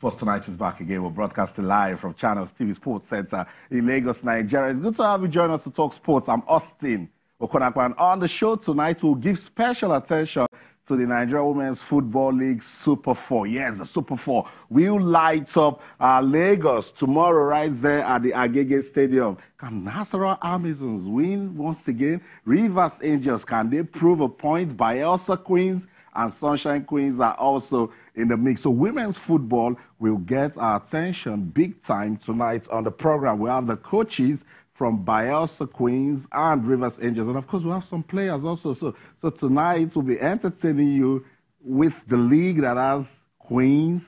Sports Tonight is back again. We're broadcasting live from Channels TV Sports Center in Lagos, Nigeria. It's good to have you join us to talk sports. I'm Austin Okon-Akpan. On the show tonight, we'll give special attention to the Nigeria Women's Football League Super 4. Yes, the Super 4 will light up Lagos tomorrow right there at the Agege Stadium. Can Nasarawa Amazons win once again? Rivers Angels, can they prove a point? Bayelsa Queens and Sunshine Queens are also in the mix. So women's football will get our attention big time tonight on the program. We have the coaches from Bayelsa Queens and Rivers Angels. And of course, we have some players also. So tonight we'll be entertaining you with the league that has Queens,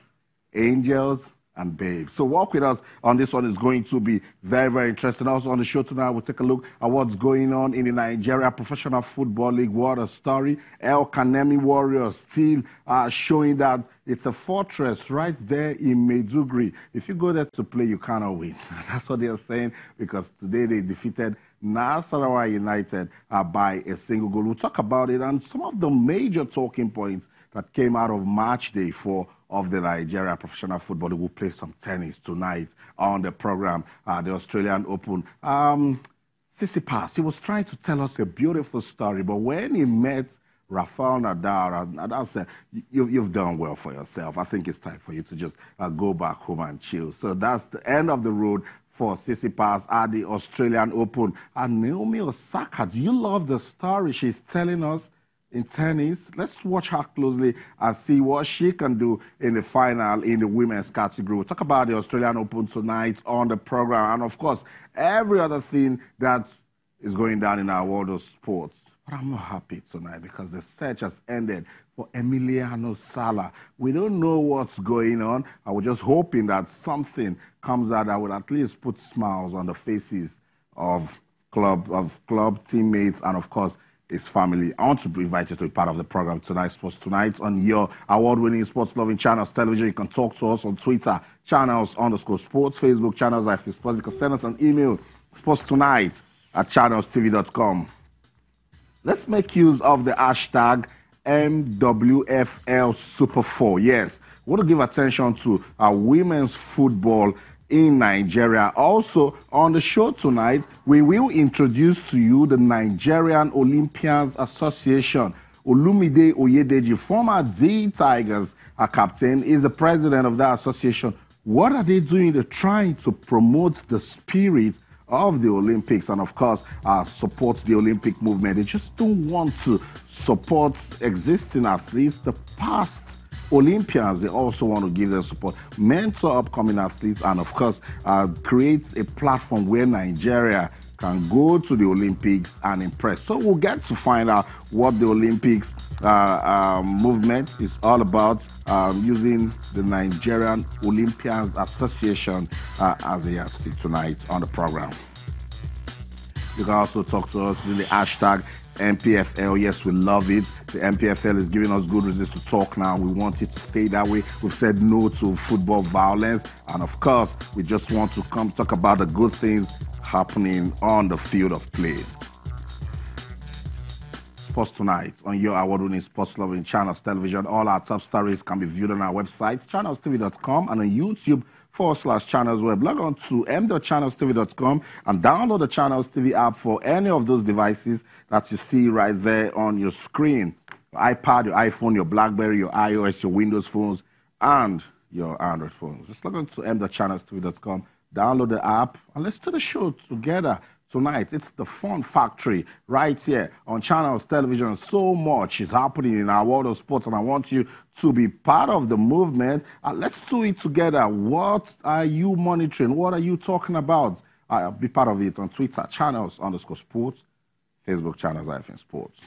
Angels, and Babes. So walk with us on this one. Is going to be very, very interesting. Also on the show tonight, we'll take a look at what's going on in the Nigeria Professional Football League. What a story. El Kanemi Warriors still showing that it's a fortress right there in Maiduguri. If you go there to play, you cannot win. That's what they're saying, because today they defeated Nasarawa United by a single goal. We'll talk about it and some of the major talking points that came out of match day 4 of the Nigeria Professional Football League. We'll play some tennis tonight on the program, the Australian Open. Tsitsipas, he was trying to tell us a beautiful story, but when he met Rafael Nadal said, you've done well for yourself. I think it's time for you to just go back home and chill. So that's the end of the road for Tsitsipas at the Australian Open. And Naomi Osaka, do you love the story she's telling us in tennis? Let's watch her closely and see what she can do in the final in the women's category. We'll talk about the Australian Open tonight on the program, and of course, every other thing that is going down in our world of sports. But I'm not happy tonight because the search has ended for Emiliano Sala. We don't know what's going on. I was just hoping that something comes out that will at least put smiles on the faces of club teammates and, of course, his family. I want to invite you to be part of the program tonight, Sports Tonight, on your award-winning sports-loving Channels Television. You can talk to us on Twitter, Channels_Sports, Facebook, Channels Sports. You can send us an email, sportstonight@channelstv.com. Let's make use of the hashtag MWFL Super 4. Yes, we want to give attention to women's football in Nigeria. Also, on the show tonight, we will introduce to you the Nigerian Olympians Association. Olumide Oyedeji, former D Tigers captain, is the president of that association. What are they doing? They're trying to promote the spirit of the Olympics and, of course, support the Olympic movement. They just don't want to support existing athletes, the past Olympians. They also want to give them support, mentor upcoming athletes, and, of course, create a platform where Nigeria can go to the Olympics and impress. So we'll get to find out what the Olympics movement is all about, using the Nigerian Olympians Association as a yardstick tonight on the program. You can also talk to us using the hashtag MPFL. Yes, we love it. The MPFL is giving us good reasons to talk now. We want it to stay that way. We've said no to football violence. And of course, we just want to come talk about the good things happening on the field of play. Sports Tonight on your award-winning sports-loving Channels Television. All our top stories can be viewed on our website, channelstv.com, and on YouTube/Channels Web. Log on to m.channelstv.com and download the Channels TV app for any of those devices that you see right there on your screen. Your iPad, your iPhone, your BlackBerry, your iOS, your Windows phones, and your Android phones. Just log on to m.channelstv.com, download the app, and let's do the show together tonight. It's the fun factory right here on Channels Television. So much is happening in our world of sports, and I want you to be part of the movement. Let's do it together. What are you monitoring? What are you talking about? Be part of it on Twitter, Channels_Sports, Facebook, Channels-Sports.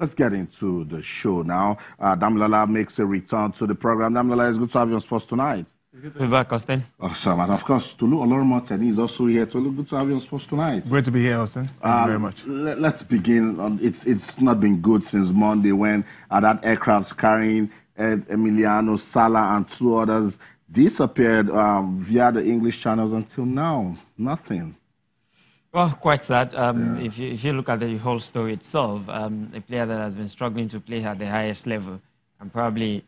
Let's get into the show now. Damilala makes a return to the program. Damilala, it's good to have you on Sports Tonight. Good to be back, Austin. Awesome. And of course, Tolu Olorunmoteni is also here. Tolu, good to have you on Sports Tonight. Great to be here, Austin. Thank you very much. Let's begin. It's not been good since Monday when that aircraft carrying Emiliano Sala and 2 others disappeared via the English channels. Until now, nothing. Well, quite sad. If you look at the whole story itself, a player that has been struggling to play at the highest level and probably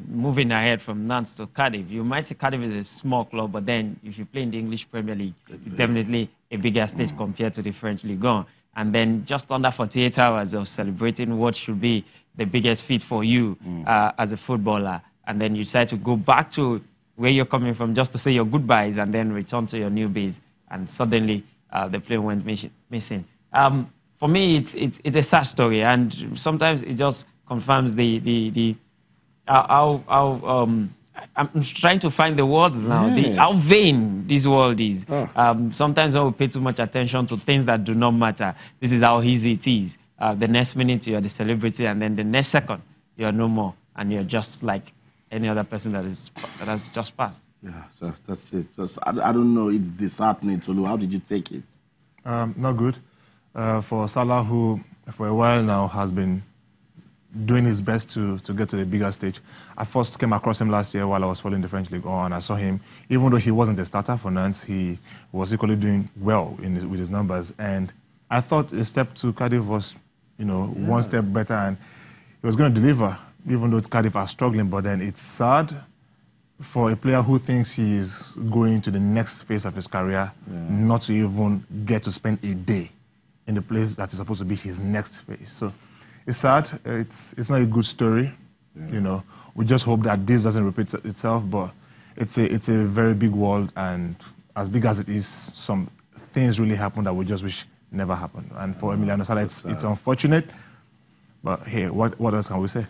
moving ahead from Nantes to Cardiff. You might say Cardiff is a small club, but then if you play in the English Premier League, it's definitely a bigger stage compared to the French Ligue 1. And then just under 48 hours of celebrating what should be the biggest feat for you as a footballer, and then you decide to go back to where you're coming from just to say your goodbyes and then return to your new base, and suddenly the plane went missing. For me, it's a sad story, and sometimes it just confirms I'm trying to find the words now. How vain this world is. Sometimes when we pay too much attention to things that do not matter, this is how easy it is. The next minute you're the celebrity, and then the next second you're no more, and you're just like any other person that has just passed. Yeah, so that's it. So I don't know. It's disheartening, Tolu. How did you take it? Not good. For Sala, who for a while now has been doing his best to get to the bigger stage. I first came across him last year while I was following the French League 1, and I saw him, even though he wasn't the starter for Nantes, he was equally doing well with his numbers. And I thought a step to Cardiff was, one step better, and he was going to deliver, even though Cardiff are struggling. But then it's sad for a player who thinks he is going to the next phase of his career not to even get to spend a day in the place that is supposed to be his next phase. So it's sad. It's not a good story. We just hope that this doesn't repeat itself. But it's a very big world, and as big as it is, some things really happen that we just wish never happened. And for Emiliano Sala, it's unfortunate. But hey, what else can we say?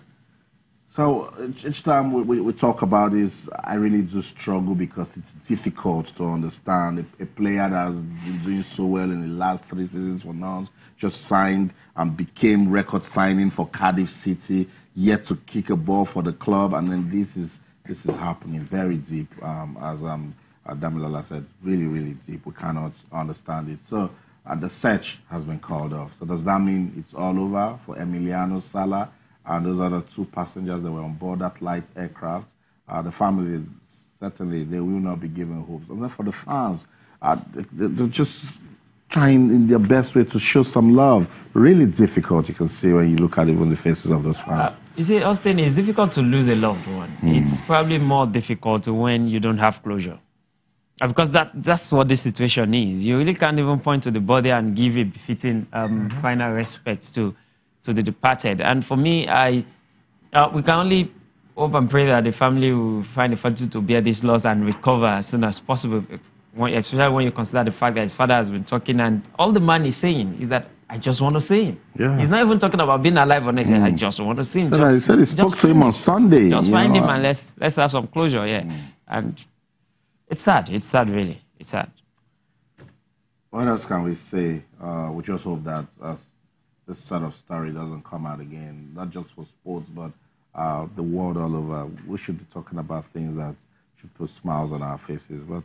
So each time we talk about this, I really do struggle because it's difficult to understand. A player that has been doing so well in the last 3 seasons for Nantes, just signed and became record signing for Cardiff City, yet to kick a ball for the club, and then this is happening very deep. As Damilola said, really, really deep. We cannot understand it. So the search has been called off. So does that mean it's all over for Emiliano Sala and those other 2 passengers that were on board that light aircraft? The family, certainly, they will not be given hopes. And then for the fans, they're just trying in their best way to show some love. Really difficult, you can see when you look at even the faces of those fans. You see, Austin, it's difficult to lose a loved one. It's probably more difficult when you don't have closure. Because that's what this situation is. You really can't even point to the body and give a befitting final respect to the departed. And for me, we can only hope and pray that the family will find the fortitude to bear this loss and recover as soon as possible, especially when you consider the fact that his father has been talking, and all the man is saying is that, I just want to see him. Yeah. He's not even talking about being alive or anything. I just want to see him. He said he spoke to him on Sunday. Just find him and let's have some closure, And it's sad. It's sad, really. It's sad. What else can we say? We just hope that this sort of story doesn't come out again, not just for sports, but the world all over. We should be talking about things that should put smiles on our faces. But